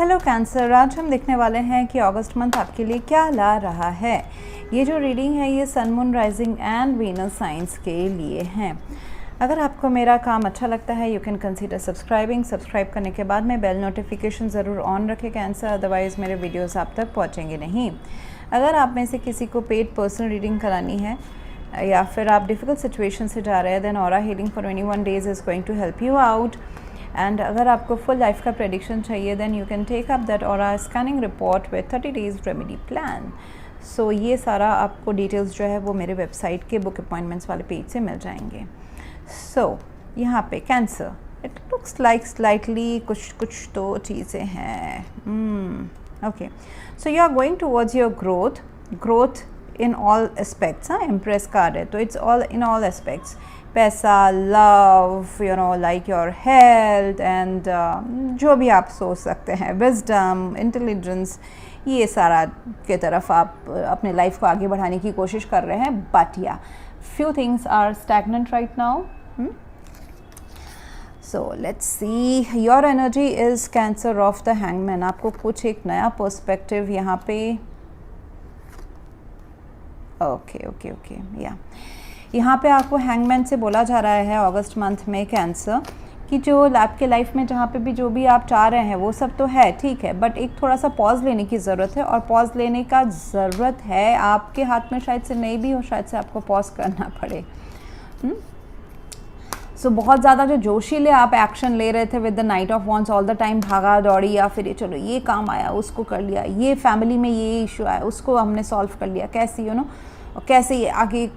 Hello cancer, आज हम देखने वाले हैं कि अगस्त मंथ आपके लिए क्या ला रहा है। ये जो रीडिंग है ये sun, moon, rising and Venus signs के लिए हैं। अगर आपको मेरा काम अच्छा लगता है you can consider subscribing. Subscribe करने के बाद में बेल नोटिफिकेशन ज़रूर ऑन रखें कैंसर, अदरवाइज़ मेरे वीडियोस आप तक पहुंचेंगे नहीं। अगर आप में से किसी को पेड पर्सनल रीडिंग करानी है या फिर आप डिफ़िकल्ट सिचुएशन से जा रहे हैं then aura healing for 21 days is going to help you out. And अगर आपको फुल लाइफ का प्रेडिक्शन चाहिए then you can take up that aura scanning report with 30 days remedy plan. So ये सारा आपको डिटेल्स जो है वो मेरे वेबसाइट के बुक अपॉइंटमेंट्स वाले पेज से मिल जाएंगे। सो यहाँ पे cancer it looks like slightly कुछ तो चीज़ें हैं। Okay, so you are going towards your growth in all aspects. हाँ, इम्प्रेस कार्ड है तो it's all in all aspects. पैसा, love, you know like your health and जो भी आप सोच सकते हैं, विजडम, इंटेलिजेंस, ये सारा के तरफ आप अपने लाइफ को आगे बढ़ाने की कोशिश कर रहे हैं। बट या few things are stagnant right now. So let's see, your energy is Cancer of the Hangman. आपको कुछ एक नया पर्सपेक्टिव यहाँ पे ओके या यहाँ पे आपको हैंगमैन से बोला जा रहा है अगस्त मंथ में कैंसर कि जो आपके लाइफ में जहाँ पे भी जो भी आप चाह रहे हैं वो सब तो है, ठीक है, बट एक थोड़ा सा पॉज लेने की ज़रूरत है। और पॉज लेने का ज़रूरत है, आपके हाथ में शायद से नहीं भी हो, शायद से आपको पॉज करना पड़े। सो बहुत ज़्यादा जो जोशीले आप एक्शन ले रहे थे with the night of wands, all the time भागा दौड़ी, या फिर ये चलो ये काम आया उसको कर लिया, ये फैमिली में ये इशू आया उसको हमने सॉल्व कर लिया, कैसे यू नो कैसे ये आगे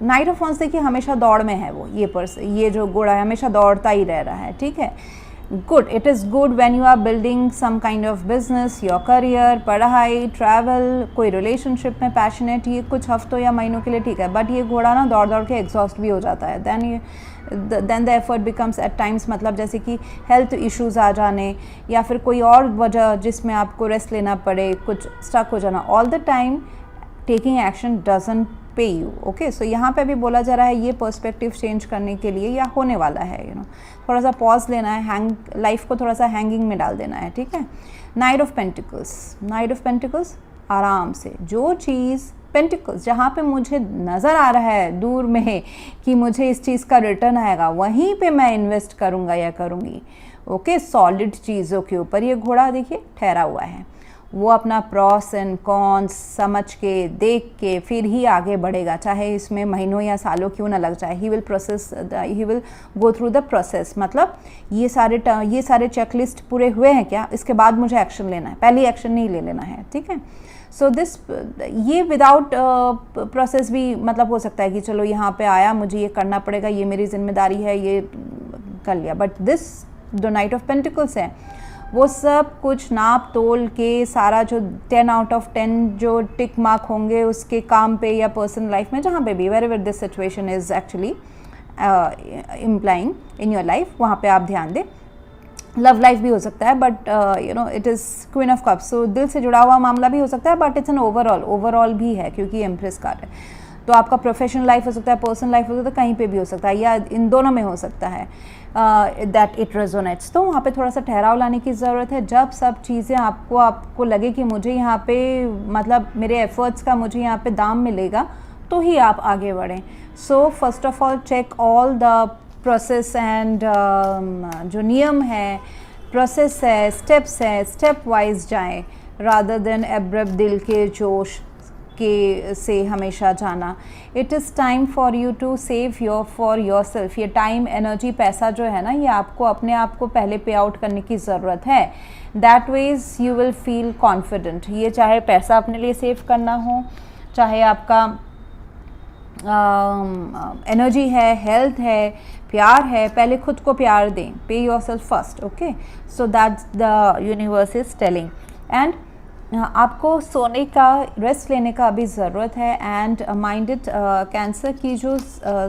नाइट ऑफ वॉन्ड्स देखिए हमेशा दौड़ में है वो, ये जो घोड़ा है हमेशा दौड़ता ही रह रहा है, ठीक है। Good, it is good when you are building some kind of business, your career, पढ़ाई, ट्रैवल, कोई रिलेशनशिप में पैशनेट, ये कुछ हफ्तों या महीनों के लिए ठीक है। बट ये घोड़ा ना दौड़ दौड़ के एग्जॉस्ट भी हो जाता है। Then the effort becomes at times, मतलब जैसे कि हेल्थ इश्यूज़ आ जाने या फिर कोई और वजह जिसमें आपको रेस्ट लेना पड़े, कुछ स्टक हो जाना। All the time taking action doesn't पे यू। ओके, सो यहाँ पे भी बोला जा रहा है ये पर्सपेक्टिव चेंज करने के लिए या होने वाला है, यू नो थोड़ा सा पॉज लेना है, लाइफ को थोड़ा सा हैंगिंग में डाल देना है, ठीक है। नाइट ऑफ पेंटिकल्स, आराम से जो चीज़ पेंटिकल्स जहाँ पे मुझे नज़र आ रहा है दूर में कि मुझे इस चीज़ का रिटर्न आएगा वहीं पे मैं इन्वेस्ट करूँगा या करूँगी। ओके, सॉलिड चीज़ों के ऊपर ये घोड़ा देखिए ठहरा हुआ है, वो अपना प्रॉस एंड कॉन्स समझ के देख के फिर ही आगे बढ़ेगा, चाहे इसमें महीनों या सालों क्यों ना लग जाए। He will go through the process, मतलब ये सारे चेकलिस्ट पूरे हुए हैं क्या, इसके बाद मुझे एक्शन लेना है, पहले एक्शन नहीं ले लेना है, ठीक है। सो ये विदाउट प्रोसेस भी मतलब हो सकता है कि चलो यहाँ पे आया मुझे ये करना पड़ेगा, ये मेरी जिम्मेदारी है, ये कर लिया। बट दिस जो नाइट ऑफ पेंटिकल्स है वो सब कुछ नाप तोल के सारा जो 10 आउट ऑफ 10 जो टिक मार्क होंगे उसके काम पे या पर्सनल लाइफ में जहाँ पे भी wherever this situation is actually implying in your life, वहाँ पे आप ध्यान दें। लव लाइफ भी हो सकता है but you know it is queen of cups, so दिल से जुड़ा हुआ मामला भी हो सकता है, बट इट्स एन ओवरऑल भी है क्योंकि एम्प्रेस कार्ड है। तो आपका प्रोफेशनल लाइफ हो सकता है, पर्सनल लाइफ हो सकता है, कहीं पे भी हो सकता है या इन दोनों में हो सकता है दैट इट रेजोनेट्स। तो वहाँ पे थोड़ा सा ठहराव लाने की ज़रूरत है। जब सब चीज़ें आपको लगे कि मुझे यहाँ पे मतलब मेरे एफर्ट्स का मुझे यहाँ पे दाम मिलेगा तो ही आप आगे बढ़ें। So first of all check all the process and जो नियम है, प्रोसेस है, स्टेप्स है, स्टेप वाइज जाएँ रादर देन एब्रप्ट दिल के जोश के से हमेशा जाना। It is time for you to save for yourself. ये टाइम, एनर्जी, पैसा जो है ना ये आपको अपने आप को पहले पे आउट करने की ज़रूरत है। That ways you will feel confident. ये चाहे पैसा अपने लिए सेव करना हो, चाहे आपका एनर्जी है, हेल्थ है, प्यार है, पहले खुद को प्यार दें, पे your self first. Okay, so that's the universe is telling. And आपको सोने का, रेस्ट लेने का अभी ज़रूरत है। एंड माइंडेड कैंसर की जो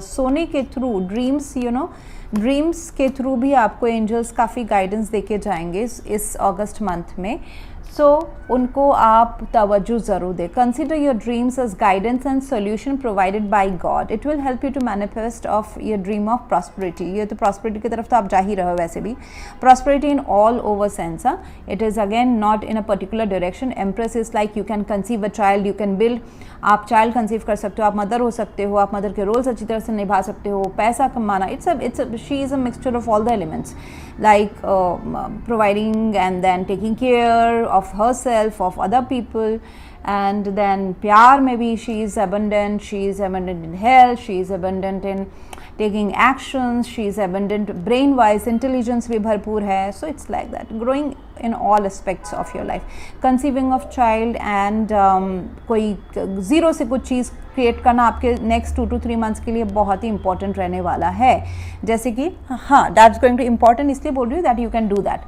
सोने के through dreams, you know dreams के थ्रू भी आपको एंजल्स काफ़ी गाइडेंस देके जाएंगे इस अगस्त मंथ में। सो उनको आप तवज्जो ज़रूर दें. Consider your dreams as guidance and solution provided by God. It will help you to manifest of your dream of prosperity. ये तो प्रॉस्पेरिटी की तरफ तो आप जा ही रहे हो वैसे भी. Prosperity in all over sense. It is again not in a particular direction. Empress is like you can conceive a child, you can build. आप चाइल्ड कंसीव कर सकते हो, आप मदर हो सकते हो, आप मदर के रोल्स अच्छी तरह से निभा सकते हो, पैसा कमाना. She is a mixture of all the elements, like providing and then taking care of herself, of other people. And then pyar maybe she is abundant, she is abundant in health, she is abundant in taking actions, she is abundant brain wise, intelligence भी भरपूर है. So it's like that, growing in all aspects of your life. Conceiving of child and कोई zero से कुछ चीज़ create करना आपके next 2 to 3 months के लिए बहुत ही इंपॉर्टेंट रहने वाला है. जैसे कि हाँ, दैट्स गोइंग टू इम्पॉर्टेंट इसलिए बोल रही हूँ that you can do that.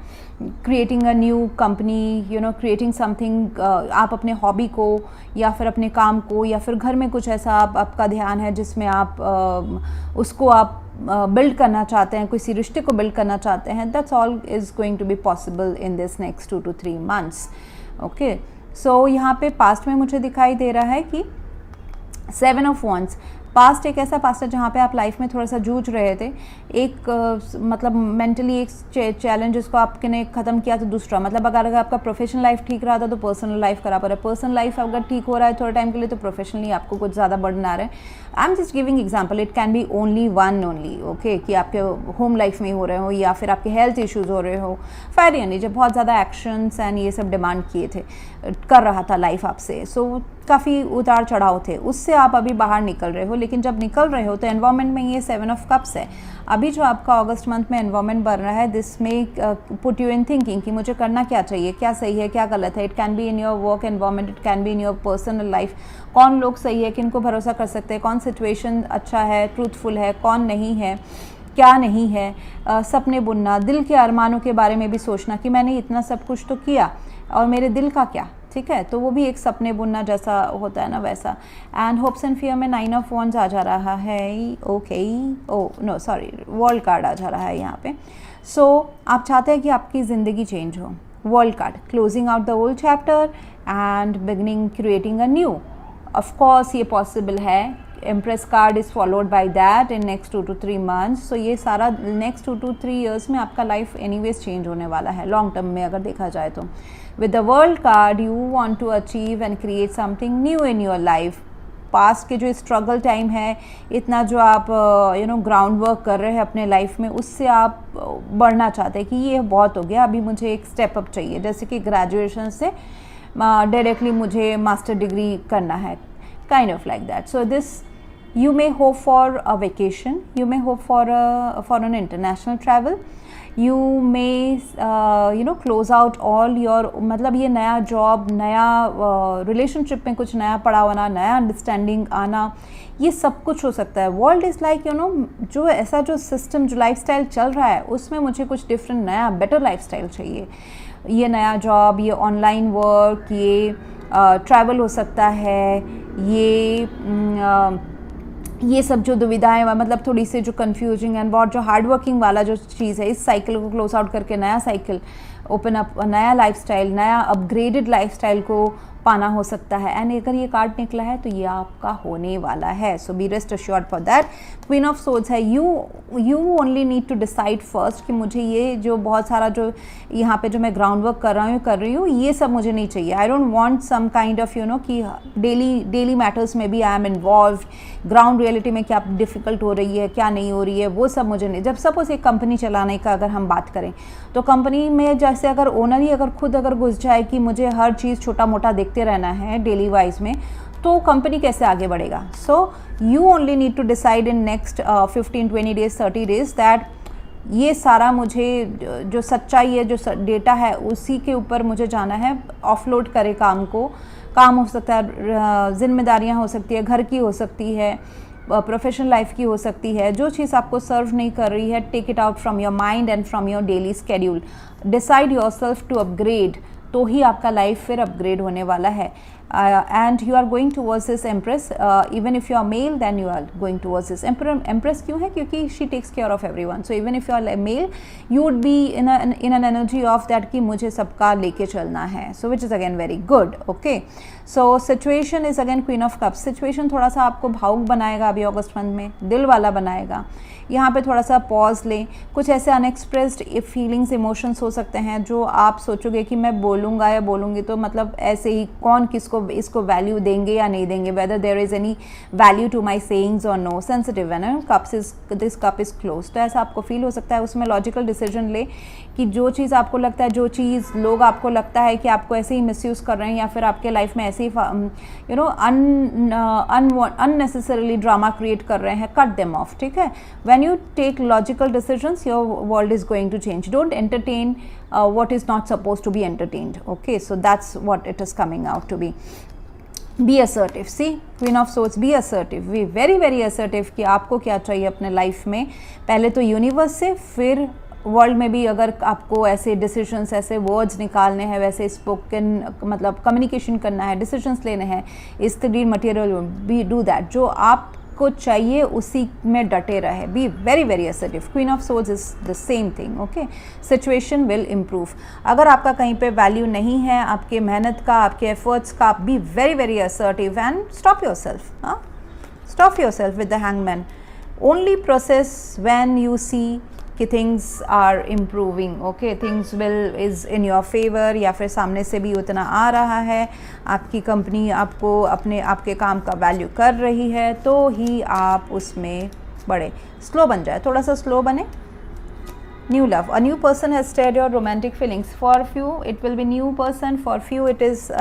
Creating a new company, you know, creating something. आप अपने हॉबी को या फिर अपने काम को या फिर घर में कुछ ऐसा आपका ध्यान है जिसमें आप उसको आप बिल्ड करना चाहते हैं, किसी रिश्ते को बिल्ड करना चाहते हैं. That's all is going to be possible in this next 2 to 3 months. Okay, so यहाँ पे पास्ट में मुझे दिखाई दे रहा है कि 7 of Wands. पास्ट एक ऐसा पास्ट है जहाँ पे आप लाइफ में थोड़ा सा जूझ रहे थे. एक मतलब मेंटली एक चैलेंज जिसको आपने ख़त्म किया तो दूसरा, मतलब अगर आपका प्रोफेशनल लाइफ ठीक रहा था तो पर्सनल लाइफ खराब हो रहा है. पर्सनल लाइफ अगर ठीक हो रहा है थोड़े टाइम के लिए तो प्रोफेशनली आपको कुछ ज़्यादा बर्डन आ रहा है. I am just giving example. It can B only one only. Okay, कि आपके होम लाइफ में ही हो रहे हो या फिर आपके हेल्थ इश्यूज़ हो रहे हो. फायर यानी जब बहुत ज़्यादा एक्शंस एंड ये सब डिमांड किए थे, कर रहा था लाइफ आपसे. सो काफ़ी उतार चढ़ाव थे, उससे आप अभी बाहर निकल रहे हो. लेकिन जब निकल रहे हो तो एनवायरनमेंट में ये 7 of Cups है. अभी जो आपका अगस्त मंथ में एनवायरनमेंट बन रहा है, दिस में पुट यू इन थिंकिंग कि मुझे करना क्या चाहिए, क्या सही है, क्या गलत है. It can be in your work environment, it can be in your personal life. कौन लोग सही है, किन को भरोसा कर सकते हैं, कौन सिचुएशन अच्छा है, ट्रूथफुल है, कौन नहीं है, क्या नहीं है. सपने बुनना, दिल के अरमानों के बारे में भी सोचना कि मैंने इतना सब कुछ तो किया और मेरे दिल का क्या. ठीक है, तो वो भी एक सपने बुनना जैसा होता है ना, वैसा. एंड होप्स एंड फियर में 9 of Wands आ जा रहा है. Okay, oh no sorry, world card आ जा रहा है यहाँ पे. सो आप चाहते हैं कि आपकी ज़िंदगी चेंज हो. World card, closing out the old chapter and beginning creating a new. Of course ये पॉसिबल है. Empress card is followed by that in next 2 to 3 months. So ये सारा नेक्स्ट 2 to 3 ईयर्स में आपका लाइफ एनीवेज चेंज होने वाला है long term में अगर देखा जाए तो. With the world card, you want to achieve and create something new in your life. Past के जो स्ट्रगल टाइम है, इतना जो आप ग्राउंड वर्क कर रहे हैं अपने लाइफ में, उससे आप बढ़ना चाहते हैं कि ये बहुत हो गया, अभी मुझे एक स्टेप अप चाहिए. जैसे कि ग्रेजुएशन से डायरेक्टली मुझे मास्टर डिग्री करना है, kind of like that. So this you may hope for a vacation, you may hope for an international travel, you may close out all your, मतलब ये नया जॉब, नया रिलेशनशिप में कुछ नया पड़ा होना, नया अंडरस्टैंडिंग आना, ये सब कुछ हो सकता है. वर्ल्ड इज़ लाइक जो ऐसा जो सिस्टम, जो लाइफस्टाइल चल रहा है उसमें मुझे कुछ डिफरेंट नया बेटर लाइफस्टाइल चाहिए. ये नया जॉब, ये ऑनलाइन वर्क, ये ट्रैवल हो सकता है, ये सब जो दुविधाएं, मतलब थोड़ी सी जो कंफ्यूजिंग एंड बहुत जो हार्ड वर्किंग वाला जो चीज़ है, इस साइकिल को क्लोज आउट करके नया साइकिल ओपन अप, नया लाइफस्टाइल, नया अपग्रेडेड लाइफस्टाइल को पाना हो सकता है. एंड अगर ये कार्ड निकला है तो ये आपका होने वाला है. So be rest assured for that. Queen of souls है. You only need to decide first कि मुझे ये जो बहुत सारा जो यहाँ पे जो मैं ग्राउंड वर्क कर रही हूँ ये सब मुझे नहीं चाहिए. I don't want some kind of कि डेली मैटर्स में भी I am involve. Ground reality में क्या डिफ़िकल्ट हो रही है, क्या नहीं हो रही है, वो सब मुझे नहीं. जब सपोज एक कंपनी चलाने का अगर हम बात करें तो कंपनी में जैसे अगर ओनर ही अगर खुद अगर घुस जाए कि मुझे हर चीज़ छोटा मोटा देखते रहना है डेली वाइज में, तो कंपनी कैसे आगे बढ़ेगा. So you only need to decide in next 15-20 days 30 days that ये सारा मुझे जो सच्चाई है, जो डेटा है, उसी के ऊपर मुझे जाना है. ऑफलोड करे काम को. काम हो सकता है, जिम्मेदारियां हो सकती है, घर की हो सकती है, प्रोफेशनल लाइफ की हो सकती है. जो चीज़ आपको सर्व नहीं कर रही है, take it out from your mind and from your daily schedule. Decide yourself to upgrade, तो ही आपका लाइफ फिर अपग्रेड होने वाला है. and you are going towards this Empress. Even if you are male, then you are going towards this Empress. क्यों है? क्योंकि she takes care of everyone. So even if you are a male, you would be in an energy of that कि मुझे सबका लेके चलना है. So which is again very good. Okay. So situation is again Queen of Cups. Situation थोड़ा सा आपको भावुक बनाएगा अभी अगस्त मंथ में, दिल वाला बनाएगा. यहाँ पे थोड़ा सा पॉज लें. कुछ ऐसे अनएक्सप्रेस्ड फीलिंग्स, इमोशंस हो सकते हैं जो आप सोचोगे कि मैं बोलूँगा या बोलूँगी तो मतलब ऐसे ही कौन किसको इसको वैल्यू देंगे या नहीं देंगे, whether there is any value to my sayings और नो. सेंसिटिव है ना, दिस कप इज़ क्लोज. तो ऐसा आपको फील हो सकता है. उसमें लॉजिकल डिसीजन ले कि जो चीज़ आपको लगता है, जो चीज़ लोग आपको लगता है कि आपको ऐसे ही मिसयूज़ कर रहे हैं या फिर आपके लाइफ में ऐसे ही you know unnecessarily drama create कर रहे हैं, कट देम ऑफ. ठीक है. When you take logical decisions, your world is going to change. Don't entertain what is not supposed to be entertained. Okay, so that's what it is coming out to be. Be assertive. See, Queen of Swords, be assertive. Be very very assertive कि आपको क्या चाहिए अपने life में. पहले तो universe से, फिर वर्ल्ड में भी अगर आपको ऐसे डिसीजंस, ऐसे वर्ड्स निकालने हैं, वैसे स्पोकन मतलब कम्युनिकेशन करना है, डिसीजंस लेने हैं, इस तरीके मटेरियल बी डू दैट. जो आपको चाहिए उसी में डटे रहे. B very very assertive. Queen of swords is the same thing. Okay. Situation will improve. अगर आपका कहीं पे वैल्यू नहीं है आपके मेहनत का, आपके एफर्ट्स का, be very very assertive and stop yourself. Stop yourself with the hangman. Only process when you see कि things are improving. Okay, things will is in your favour, या फिर सामने से भी उतना आ रहा है, आपकी कंपनी आपको आपके काम का वैल्यू कर रही है, तो ही आप उसमें बढ़े. स्लो बन जाए, थोड़ा सा स्लो बने. New love. A new person has stared your romantic feelings. For few it will be new person, for few it is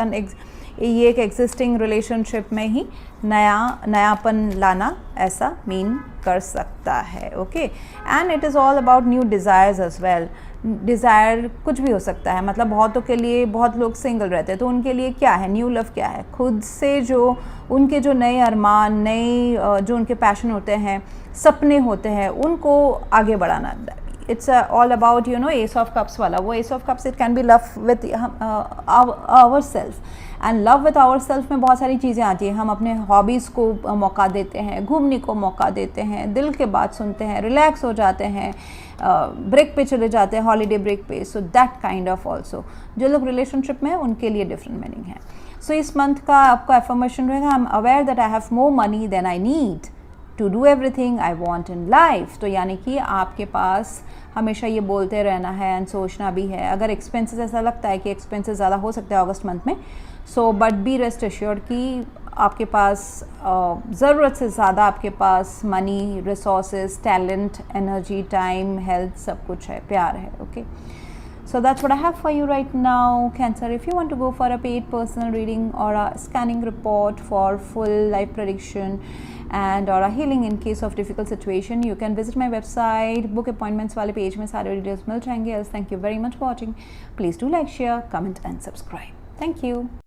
ये एक एग्जिस्टिंग रिलेशनशिप में ही नयापन लाना ऐसा मीन कर सकता है. Okay. And it is all about new desires as well. Desire कुछ भी हो सकता है. मतलब बहुतों के लिए, बहुत लोग सिंगल रहते हैं तो उनके लिए क्या है, न्यू लव क्या है, खुद से जो उनके जो नए अरमान, नए जो उनके पैशन होते हैं, सपने होते हैं, उनको आगे बढ़ाना. It's all about you know ace of cups वाला. वो ace of cups it can be love with ourself. And love with ourself में बहुत सारी चीज़ें आती हैं. हम अपने हॉबीज़ को मौका देते हैं, घूमने को मौका देते हैं, दिल के बात सुनते हैं, रिलैक्स हो जाते हैं, ब्रेक पे चले जाते हैं, हॉलीडे ब्रेक पे. So that kind of also जो लोग रिलेशनशिप में हैं उनके लिए डिफरेंट मीनिंग है. सो इस मंथ का आपका एफर्मेशन रहेगा, I am aware that I have more money than I need to do everything I want in life. तो यानी कि आपके पास हमेशा ये बोलते रहना है एंड सोचना भी है. अगर एक्सपेंसेस, ऐसा लगता है कि एक्सपेंसेस ज़्यादा हो सकते हैं अगस्त मंथ में, so but be rest assured कि आपके पास ज़रूरत से ज़्यादा आपके पास money, resources, talent, energy, time, health, सब कुछ है, प्यार है. Okay. So that's what I have for you right now, Cancer. If you want to go for a paid personal reading or a scanning report for full life prediction and or a healing in case of difficult situation, you can visit my website. Book appointments वाले page में सारे details मिल जाएंगे. Else, thank you very much for watching. Please do like, share, comment and subscribe. Thank you.